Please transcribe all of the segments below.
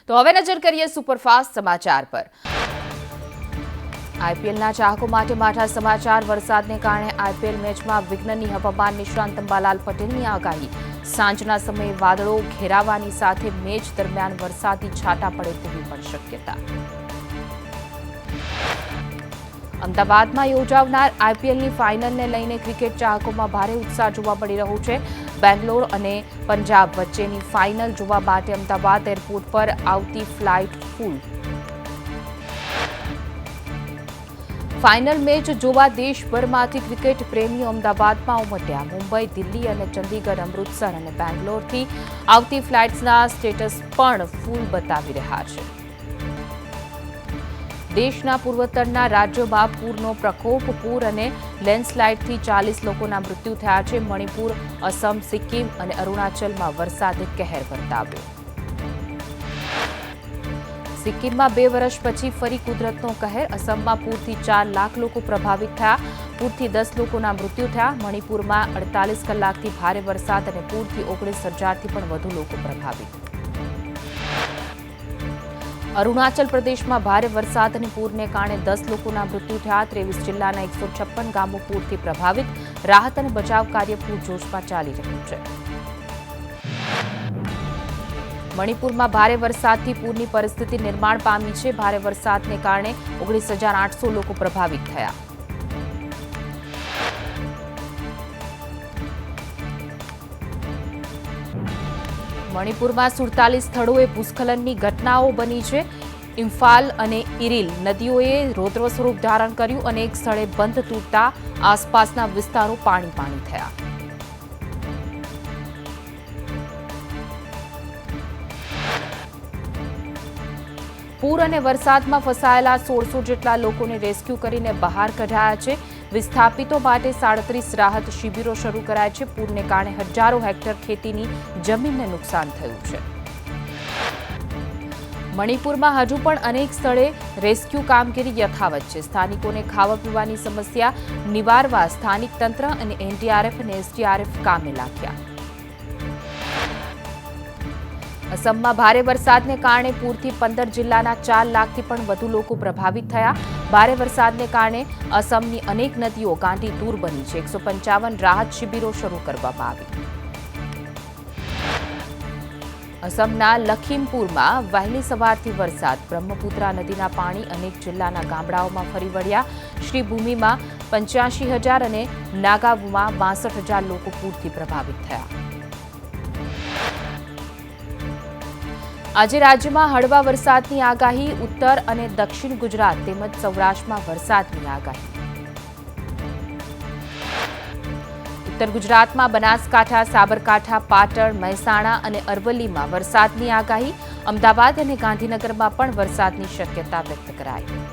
તો હવે નજર કરીએ સુપરફાસ્ટ સમાચાર પર। આઈપીએલના ચાહકો માટે માઠા સમાચાર। વરસાદને કારણે આઈપીએલ મેચમાં વિઘ્નની હવામાન નિષ્ણાંત અંબાલાલ પટેલની આગાહી। સાંજના સમયે વાદળો ઘેરાવાની સાથે મેચ દરમિયાન વરસાદી છાંટા પડે તેવી પણ શક્યતા। અમદાવાદમાં યોજાનાર આઈપીએલની ફાઇનલને લઈને ક્રિકેટ ચાહકોમાં ભારે ઉત્સાહ જોવા મળી રહ્યો છે। બેંગ્લોર અને પંજાબ વચ્ચેની ફાઇનલ જોવા માટે અમદાવાદ એરપોર્ટ પર આવતી ફ્લાઇટ ફૂલ। ફાઇનલ મેચ જોવા દેશભરમાંથી ક્રિકેટ પ્રેમીઓ અમદાવાદમાં ઉમટ્યા। મુંબઈ, દિલ્હી અને ચંદીગઢ, અમૃતસર અને બેંગ્લોરથી આવતી ફ્લાઇટ્સના સ્ટેટસ પણ ફૂલ બતાવી રહ્યા છે। દેશના પૂર્વોત્તરના રાજ્યોમાં પૂરનો પ્રકોપ। પૂર અને લેન્ડસ્લાઇડથી 40 લોકોના મૃત્યુ થયા છે। મણિપુર, અસમ, સિક્કિમ અને અરુણાચલમાં વરસાદે કહેર વર્તાવ્યો। સિક્કિમમાં 2 વર્ષ પછી ફરી કુદરતનો કહેર। અસમમાં પૂરથી 4 લાખ લોકો પ્રભાવિત થયા। પૂરથી 10 લોકોના મૃત્યુ થયા। મણિપુરમાં 48 કલાકથી ભારે વરસાદ અને પૂરથી 19,000થી પણ વધુ લોકો પ્રભાવિત। અરુણાચલ પ્રદેશમાં ભારે વરસાદ અને પૂરને કારણે 10 લોકોના મૃત્યુ થયા। 23 જિલ્લાના 156 ગામો પૂરથી પ્રભાવિત। રાહત અને બચાવ કાર્ય પૂરજોશમાં ચાલી રહ્યું છે। મણિપુરમાં ભારે વરસાદથી પૂરની પરિસ્થિતિ નિર્માણ પામી છે। ભારે વરસાદને કારણે 19,800 લોકો પ્રભાવિત થયા। મણિપુરમાં 47 સ્થળોએ ભૂસ્ખલનની ઘટનાઓ બની છે। ઇમ્ફાલ અને ઇરીલ નદીઓએ રૌદ્ર સ્વરૂપ ધારણ કર્યું અને એક સ્થળે બંધ તૂટતા આસપાસના વિસ્તારો પાણી થયા। પૂર અને વરસાદમાં ફસાયેલા 1600 જેટલા લોકોને રેસ્ક્યુ કરીને બહાર કઢાયા છે। વિસ્થાપિતો માટે 37 રાહત શિબિરો શરૂ કરાય છે। પૂરને કારણે હજારો હેક્ટર ખેતીની જમીનને નુકસાન થયું છે। મણિપુરમાં હજુ પણ અનેક સ્થળે રેસ્ક્યુ કામગીરી યથાવત છે। સ્થાનિકોને ખાવા પીવાની સમસ્યા નિવારવા સ્થાનિક તંત્ર અને એનડીઆરએફ અને એસડીઆરએફ કામે લાગ્યા। અસમમાં ભારે વરસાદને કારણે પૂરથી 15 જિલ્લાના 4 લાખથી પણ વધુ લોકો પ્રભાવિત થયા। ભારે વરસાદને કારણે અસમની અનેક નદીઓ ગાંડીતુર બની છે। 155 રાહત શિબિરો શરૂ કરવામાં આવી। અસમના લખીમપુરમાં વહેલી સવારથી વરસાદ। બ્રહ્મપુત્રા નદીના પાણી અનેક જિલ્લાના ગામડાઓમાં ફરી વળ્યા। શ્રીભૂમિમાં 85,000 અને નાગાવુમાં 62,000 લોકો પૂરથી પ્રભાવિત થયા। આજે રાજ્યમાં હળવા વરસાદની આગાહી। ઉત્તર અને દક્ષિણ ગુજરાત તેમજ સૌરાષ્ટ્રમાં વરસાદની આગાહી। ઉત્તર ગુજરાતમાં બનાસકાંઠા, સાબરકાંઠા, પાટણ, મહેસાણા અને અરવલ્લીમાં વરસાદની આગાહી। અમદાવાદ અને ગાંધીનગરમાં પણ વરસાદની શક્યતા વ્યક્ત કરાઈ।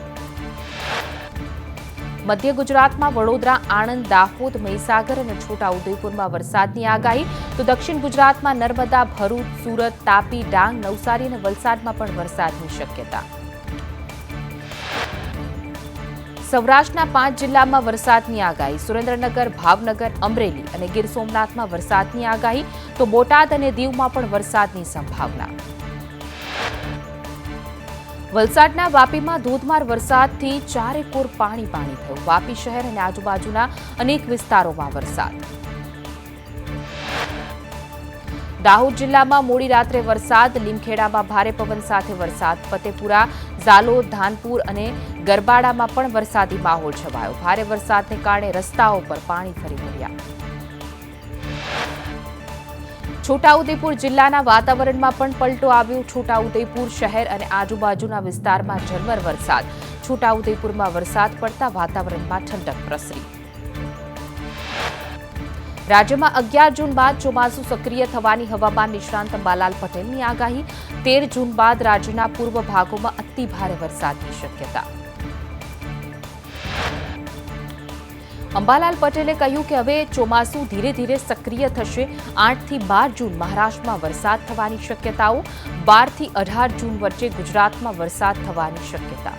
મધ્ય ગુજરાતમાં વડોદરા, આણંદ, દાહોદ, મહીસાગર અને છોટાઉદેપુરમાં વરસાદની આગાહી। તો દક્ષિણ ગુજરાતમાં નર્મદા, ભરૂચ, સુરત, તાપી, ડાંગ, નવસારી અને વલસાડમાં પણ વરસાદની શક્યતા। સૌરાષ્ટ્રના 5 જિલ્લામાં વરસાદની આગાહી। સુરેન્દ્રનગર, ભાવનગર, અમરેલી અને ગીર સોમનાથમાં વરસાદની આગાહી। તો બોટાદ અને દીવમાં પણ વરસાદની સંભાવના। વલસાડના વાપીમાં ધોધમાર વરસાદથી ચારેકોર પાણી થયું। વાપી શહેર અને આજુબાજુના અનેક વિસ્તારોમાં વરસાદ। દાહોદ જિલ્લામાં મોડી રાત્રે વરસાદ। લીમખેડામાં ભારે પવન સાથે વરસાદ। ફતેપુરા, ઝાલોદ, ધાનપુર અને ગરબાડામાં પણ વરસાદી માહોલ છવાયો। ભારે વરસાદને કારણે રસ્તાઓ પર પાણી ફરી વળ્યા। છોટાઉદેપુર જિલ્લાના વાતાવરણમાં પણ પલટો આવ્યો। છોટાઉદેપુર શહેર અને આજુબાજુના વિસ્તારમાં ઝરમર વરસાદ। છોટાઉદેપુરમાં વરસાદ પડતા વાતાવરણમાં ઠંડક પ્રસરી। રાજ્યમાં 11 જૂન બાદ ચોમાસું સક્રિય થવાની હવામાન નિષ્ણાંત અંબાલાલ પટેલની આગાહી। 13 જૂન બાદ રાજ્યના પૂર્વ ભાગોમાં અતિ ભારે વરસાદની શક્યતા। અંબાલાલ પટેલે કહ્યું કે હવે ચોમાસું ધીરે ધીરે સક્રિય થશે। 8 થી 12 જૂન મહારાષ્ટ્રમાં વરસાદ થવાની શક્યતાઓ। 12 થી 18 જૂન વચ્ચે ગુજરાતમાં વરસાદ થવાની શક્યતા।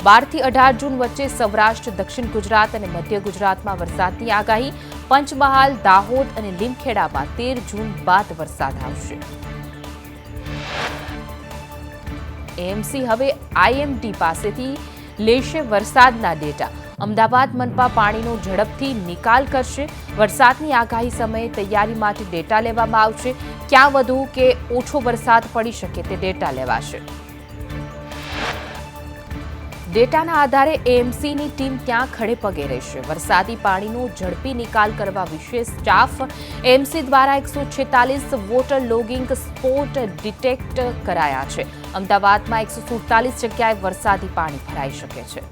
12 થી 18 જૂન વચ્ચે સૌરાષ્ટ્ર, દક્ષિણ ગુજરાત અને મધ્ય ગુજરાતમાં વરસાદની આગાહી. પંચમહાલ, દાહોદ અને લીમખેડામાં 13 જૂન બાદ વરસાદ આવશે. એએમસી હવે આઈએમડી પાસેથી લેશે વરસાદના ડેટા. અમદાવાદ મનપા પાણીનો ઝડપથી નિકાલ કરશે. વરસાદની આગાહી સમયે તૈયારી માટે ડેટા લેવામાં આવશે. ક્યાં વધુ કે ઓછો વરસાદ પડી શકે તે ડેટા લેવાશે. ડેટાના આધારે એએમસીની ટીમ ત્યાં ખડે પગે રહેશે. વરસાદી પાણીનો ઝડપી નિકાલ કરવા વિશેષ સ્ટાફ. એએમસી દ્વારા 146 વોટર લોગિંગ સ્પોટ ડિટેક્ટ કરાયા છે. અમદાવાદમાં 147 જગ્યાએ વરસાદી પાણી ભરાઈ શકે છે.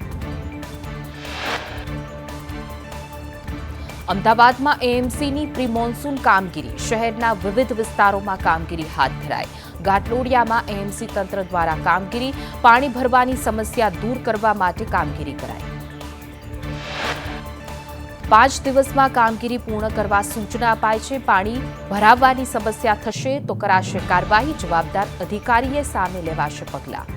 અમદાવાદમાં એએમસીની પ્રી મોન્સૂન કામગીરી. શહેરના વિવિધ વિસ્તારોમાં કામગીરી હાથ ધરાઈ. ઘાટલોડિયામાં એએમસી તંત્ર દ્વારા કામગીરી. પાણી ભરવાની સમસ્યા દૂર કરવા માટે કામગીરી કરાઈ. 5 દિવસમાં કામગીરી પૂર્ણ કરવા સૂચના અપાઈ છે. પાણી ભરાવવાની સમસ્યા થશે તો કરાશે કાર્યવાહી. જવાબદાર અધિકારીએ સામે લેવાશે પગલાં.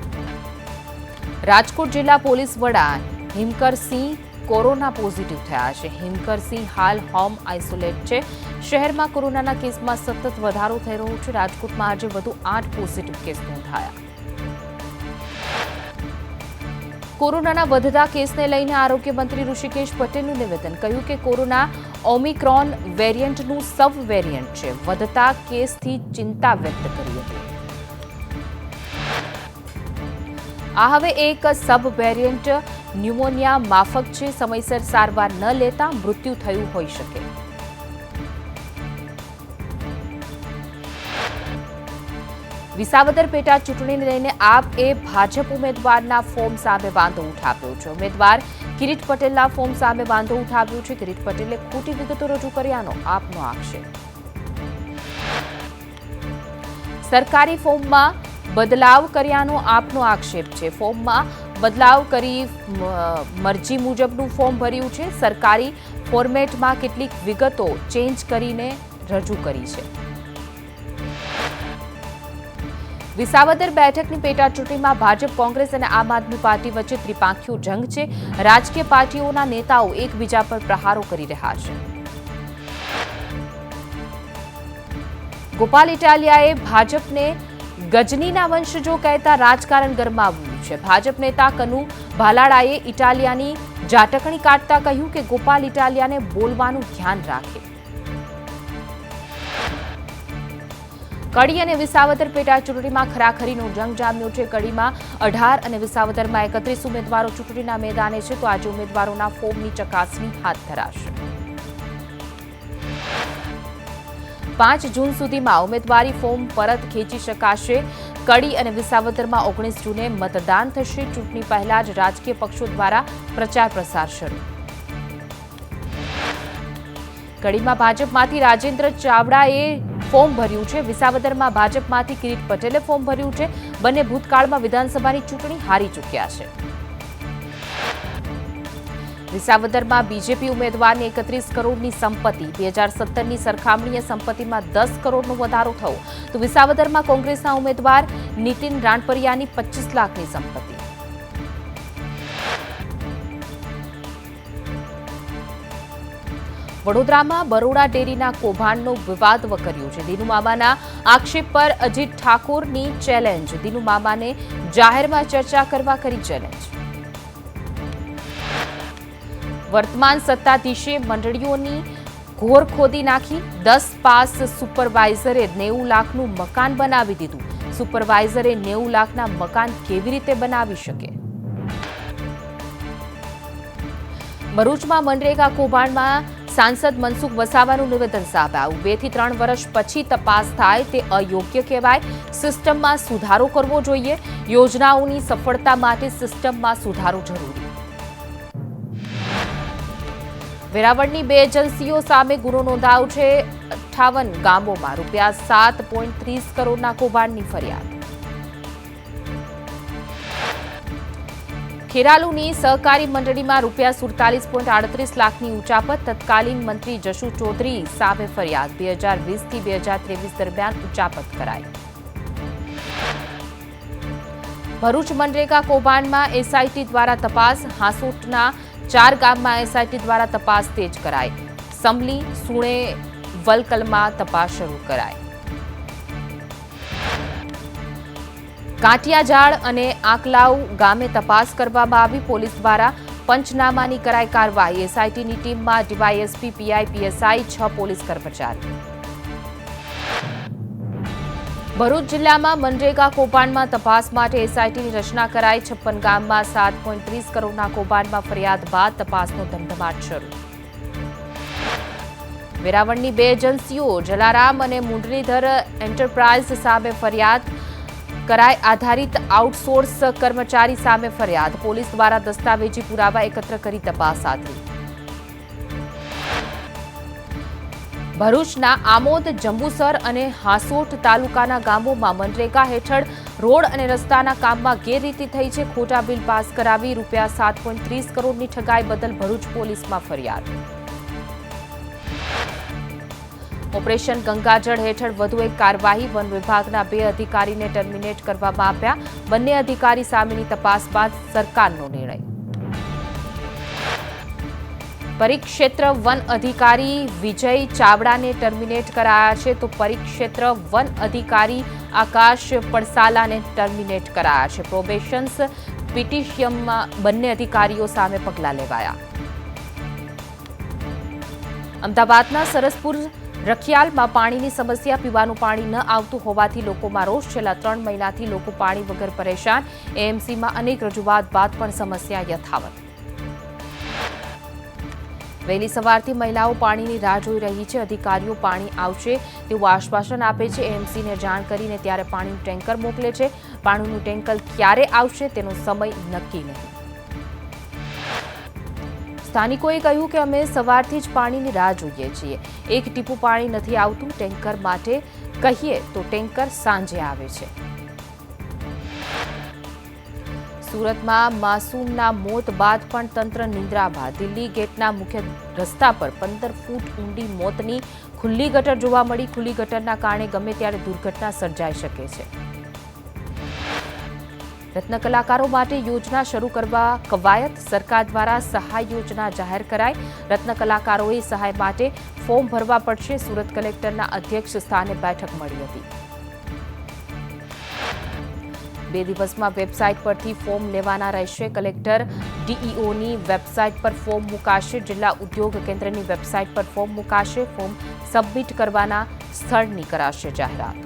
રાજકોટ જિલ્લા પોલીસ વડા હિમકરસિંહ કોરોના પોઝિટિવ થયા છે. હિમકરસિંહ હાલ હોમ આઇસોલેટ છે. શહેરમાં કોરોનાના કેસમાં સતત વધારો થઈ રહ્યો છે. રાજકોટમાં આજે વધુ 8 પોઝિટિવ કેસ નોંધાયા. કોરોનાના વધતા કેસને લઈને આરોગ્ય મંત્રી ઋષિકેશ પટેલનું નિવેદન. કહ્યું કે કોરોના ઓમિક્રોન વેરિયન્ટનું સબ વેરિયન્ટ છે. વધતા કેસથી ચિંતા વ્યક્ત કરી હતી. આ હવે એક સબ વેરિયન્ટ ન્યુમોનિયા માફક છે. સમયસર સારવાર ન લેતા મૃત્યુ થયું હોઈ શકે. વિસાવદર પેટા ચૂંટણીને લઈને આપે ભાજપ ઉમેદવારના ફોર્મ સામે વાંધો ઉઠાવ્યો છે. ઉમેદવાર કિરીટ પટેલના ફોર્મ સામે વાંધો ઉઠાવ્યો છે. કિરીટ પટેલે ખોટી વિગતો રજૂ કર્યાનો આપનો આક્ષેપ. સરકારી ફોર્મમાં બદલાવ કર્યાનો આપનો આક્ષેપ છે. ફોર્મમાં બદલાવ કરી મરજી મુજબનું ફોર્મ ભર્યું છે. સરકારી ફોર્મેટમાં કેટલીક વિગતો ચેન્જ કરીને રજૂ કરી છે. વિસાવદર બેઠકની પેટા ચૂંટણીમાં ભાજપ, કોંગ્રેસ અને આમ આદમી પાર્ટી વચ્ચે ત્રિપાંખીયો જંગ છે. રાજકીય પાર્ટીઓના નેતાઓ એકબીજા પર પ્રહારો કરી રહ્યા છે. ગોપાલ ઇટાલિયાએ ભાજપને ગજનીના વંશજો કહેતા રાજકારણ ગરમાવ્યું છે. ભાજપ નેતા કનુ ભાલાળાએ ઇટાલિયાની ઝાટકણી કાઢતા કહ્યું કે ગોપાલ ઇટાલિયાને બોલવાનું ધ્યાન રાખે. કડી અને વિસાવદર પેટા ચૂંટણીમાં ખરાખરીનો જંગ જામ્યો છે. કડીમાં 18 અને વિસાવદરમાં 31 ઉમેદવારો ચૂંટણીના મેદાને છે. તો આજે ઉમેદવારોના ફોર્મની ચકાસણી હાથ ધરાશે. 5 જૂન સુધીમાં ઉમેદવારી ફોર્મ પરત ખેંચી શકાશે. કડી અને વિસાવદરમાં 19 જૂને મતદાન થશે. ચૂંટણી પહેલા જ રાજકીય પક્ષો દ્વારા પ્રચાર પ્રસાર શરૂ. કડીમાં ભાજપમાંથી રાજેન્દ્ર ચાવડાએ ફોર્મ ભર્યું છે. વિસાવદરમાં ભાજપમાંથી કિરીટ પટેલે ફોર્મ ભર્યું છે. બંને ભૂતકાળમાં વિધાનસભાની ચૂંટણી હારી ચૂક્યા છે. વિસાવદરમાં બીજેપી ઉમેદવારની 31 કરોડની સંપત્તિ. 2017ની સરખામણીએ સંપત્તિમાં 10 કરોડનો વધારો થયો. તો વિસાવદરમાં કોંગ્રેસના ઉમેદવાર નીતિન રાણપરિયાની 25 લાખની સંપત્તિ. વડોદરામાં બરોડા ડેરીના કૌભાંડનો વિવાદ વકર્યો છે. દિનુમામાના આક્ષેપ પર અજીત ઠાકોરની ચેલેન્જ. દિનુમામાને જાહેરમાં ચર્ચા કરવા કરી ચેલેન્જ. વર્તમાન સત્તાધીશે મંડળીઓની ઘોર ખોદી નાખી. 10 પાસ સુપરવાઇઝરે 90 લાખનું મકાન બનાવી દીધું. સુપરવાઇઝરે 90 લાખના મકાન કેવી રીતે બનાવી શકે? ભરૂચમાં મનરેગા કૌભાંડમાં સાંસદ મનસુખ વસાવાનું નિવેદન સામે આવ્યું. 2 થી 3 વર્ષ પછી તપાસ થાય તે અયોગ્ય કહેવાય. સિસ્ટમમાં સુધારો કરવો જોઈએ. યોજનાઓની સફળતા માટે સિસ્ટમમાં સુધારો જરૂરી. વેરાવળની 2 એજન્સીઓ સામે ગુનો નોંધાયો છે. 58 ગામોમાં ₹7.30 કરોડના કૌભાંડની ફરિયાદ. ખેરાલુની સહકારી મંડળીમાં ₹47.38 લાખની ઉચાપત. તત્કાલીન મંત્રી જશુ ચૌધરી સામે ફરિયાદ. 2020 થી 2023 દરમિયાન ઉચાપત કરાઈ. ભરૂચ મનરેગા કૌભાંડમાં એસઆઈટી દ્વારા તપાસ, હાંસોટના 4 ગામમાં એસઆઈટી દ્વારા તપાસ તેજ કરાઈ. સમલી, સુણે, વલકલમાં તપાસ શરૂ કરાઈ. કાંટિયાજાળ અને આંકલાવ ગામે તપાસ કરવામાં આવી. પોલીસ દ્વારા પંચનામાની કરાઈ કાર્યવાહી. એસઆઈટીની ટીમમાં ડીવાયએસપી, પીઆઈ, પીએસઆઈ, 6 પોલીસ કર્મચારી. ભરૂચ જિલ્લામાં મનરેગા કૌભાંડમાં તપાસ માટે એસઆઈટીની રચના કરાઈ. 56 ગામમાં 7.30 કરોડના કૌભાંડમાં ફરિયાદ બાદ તપાસનો ધમધમાટ શરૂ. વેરાવળની 2 એજન્સીઓ જલારામ અને મુરલીધર એન્ટરપ્રાઇઝ સામે ફરિયાદ કરાઈ. આધારિત આઉટસોર્સ કર્મચારી સામે ફરિયાદ. પોલીસ દ્વારા દસ્તાવેજી પુરાવા એકત્ર કરી તપાસ હાથ ધરી. ભરૂચના આમોદ, જંબુસર અને હાંસોટ તાલુકાના ગામોમાં મનરેગા હેઠળ રોડ અને રસ્તાના કામમાં ગેરરીતિ થઈ છે. ખોટા બિલ પાસ કરાવી રૂપિયા 7.30 કરોડની ઠગાઈ બદલ ભરૂચ પોલીસમાં ફરિયાદ. ઓપરેશન ગંગાજળ હેઠળ વધુ એક કાર્યવાહી. વન વિભાગના 2 અધિકારીને ટર્મિનેટ કરવામાં આવ્યા. બંને અધિકારી સામેની તપાસ બાદ સરકારનો નિર્ણય. પરિક્ષેત્ર વન અધિકારી વિજય ચાવડાને ટર્મિનેટ કરાયા છે, તો પરિક્ષેત્ર વન અધિકારી આકાશ પડસાલાને ટર્મિનેટ કરાયા છે. પ્રોબેશન્સ પિટિશનમાં બંને અધિકારીઓ સામે પગલાં લેવાયા. અમદાવાદના સરસપુર રખિયાલમાં પાણીની સમસ્યા. પીવાનું પાણી ન આવતું હોવાથી લોકોમાં રોષ. છેલ્લા 3 મહિનાથી લોકો પાણી વગર પરેશાન. એએમસીમાં અનેક રજૂઆત બાદ પણ સમસ્યા યથાવત. વહેલી સવારથી મહિલાઓ પાણીની રાહ જોઈ રહી છે. અધિકારીઓ પાણી આવશે તેવું આશ્વાસન આપે છે. એએમસીને જાણ કરીને ત્યારે પાણીનું ટેન્કર મોકલે છે. પાણીનું ટેન્કર ક્યારે આવશે તેનો સમય નક્કી નહીં. સ્થાનિકોએ કહ્યું કે અમે સવારથી જ પાણીની રાહ જોઈએ છીએ. એક ટીપું પાણી નથી આવતું. ટેન્કર માટે કહીએ તો ટેન્કર સાંજે આવે છે. સુરતમાં માસૂમના મોત બાદ પણ તંત્ર નિંદ્રામાં. દિલ્હી ગેટના મુખ્ય રસ્તા પર 15 ફૂટ ઊંડી મોતની ખુલ્લી ગટર જોવા મળી. ખુલ્લી ગટરના કારણે ગમે ત્યારે દુર્ઘટના સર્જાઈ શકે છે. રત્ન કલાકારો માટે યોજના શરૂ કરવા કવાયત. સરકાર દ્વારા સહાય યોજના જાહેર કરાઈ. રત્ન કલાકારોએ સહાય માટે ફોર્મ ભરવા પડશે. સુરત કલેક્ટરના અધ્યક્ષ સ્થાને બેઠક મળી હતી. 2 દિવસમાં વેબસાઇટ પરથી ફોર્મ લેવાના રહેશે. કલેક્ટર ડીઈઓની વેબસાઇટ પર ફોર્મ મુકાશે. જિલ્લા ઉદ્યોગ કેન્દ્રની વેબસાઇટ પર ફોર્મ મુકાશે. ફોર્મ સબમિટ કરવાના સ્થળની કરાશે જાહેરાત.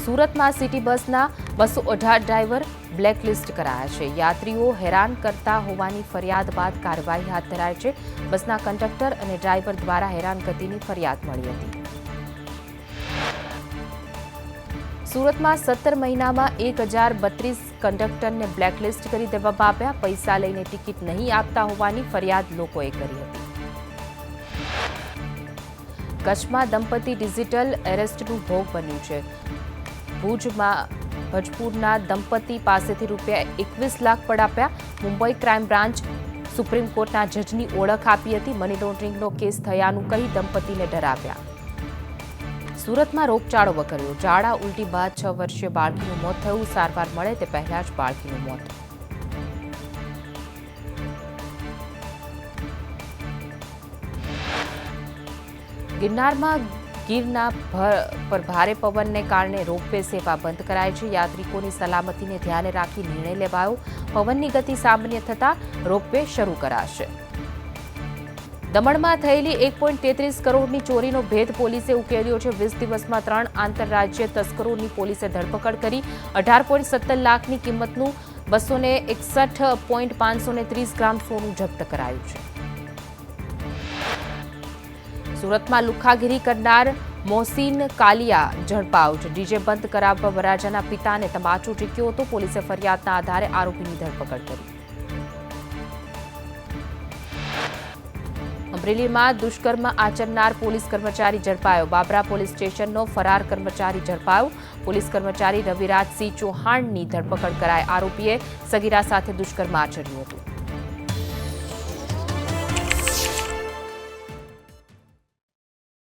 સુરતમાં સિટી બસના 218 ડ્રાઈવર બ્લેકલિસ્ટ કરાયા છે. યાત્રીઓ હેરાન કરતા હોવાની ફરિયાદ બાદ કાર્યવાહી હાથ ધરાઈ છે. બસના કંડક્ટર અને ડ્રાઈવર દ્વારા હેરાનગતિની ફરિયાદ મળી હતી. સુરતમાં 17 મહિનામાં 1032 કંડક્ટરને બ્લેકલિસ્ટ કરી દેવામાં આવ્યા. પૈસા લઈને ટિકિટ નહીં આપતા હોવાની ફરિયાદ લોકોએ કરી હતી. કચ્છમાં દંપતી ડિજિટલ એરેસ્ટનું ભોગ બન્યું છે. ભજપુરના દંપતી પાસેથી રૂપિયા 21 લાખ પડાવ્યા. મુંબઈ ક્રાઇમ બ્રાન્ચ સુપ્રીમ કોર્ટના જજની ઓળખ આપી હતી. મની લોન્ડરિંગનો કેસ થયાનું કહી દંપતીને ડરાવ્યા. સુરતમાં રોગચાળો વકર્યો. ઝાડા ઉલટી બાદ 6 વર્ષીય બાળકીનું મોત થયું. સારવાર મળે તે પહેલા જ બાળકીનું મોત. ગિરનારમાં ગીરના પર ભારે પવનને કારણે રોપવે સેવા બંધ કરાઈ છે. યાત્રિકોની સલામતીને ધ્યાને રાખી નિર્ણય લેવાયો. પવનની ગતિ સામાન્ય થતાં રોપવે શરૂ કરાશે. દમણમાં થયેલી 1.33 કરોડની ચોરીનો ભેદ પોલીસે ઉકેલ્યો છે. 20 દિવસમાં 3 આંતરરાજ્ય તસ્કરોની પોલીસે ધરપકડ કરી. 18.17 લાખની કિંમતનું 261.530 ગ્રામ સોનું જપ્ત કરાયું છે. સુરતમાં લુખ્ખાગીરી કરનાર મોહસીન કાલિયા ઝડપાયો છે. ડીજે બંધ કરાવવા વરરાજાના પિતાને તમાચો ઝીક્યો હતો. પોલીસે ફરિયાદના આધારે આરોપીની ધરપકડ કરી. અમરેલીમાં દુષ્કર્મ આચરનાર પોલીસ કર્મચારી ઝડપાયો. બાબરા પોલીસ સ્ટેશનનો ફરાર કર્મચારી ઝડપાયો. પોલીસ કર્મચારી રવિરાજસિંહ ચૌહાણની ધરપકડ કરાઈ. આરોપીએ સગીરા સાથે દુષ્કર્મ આચર્યું હતું.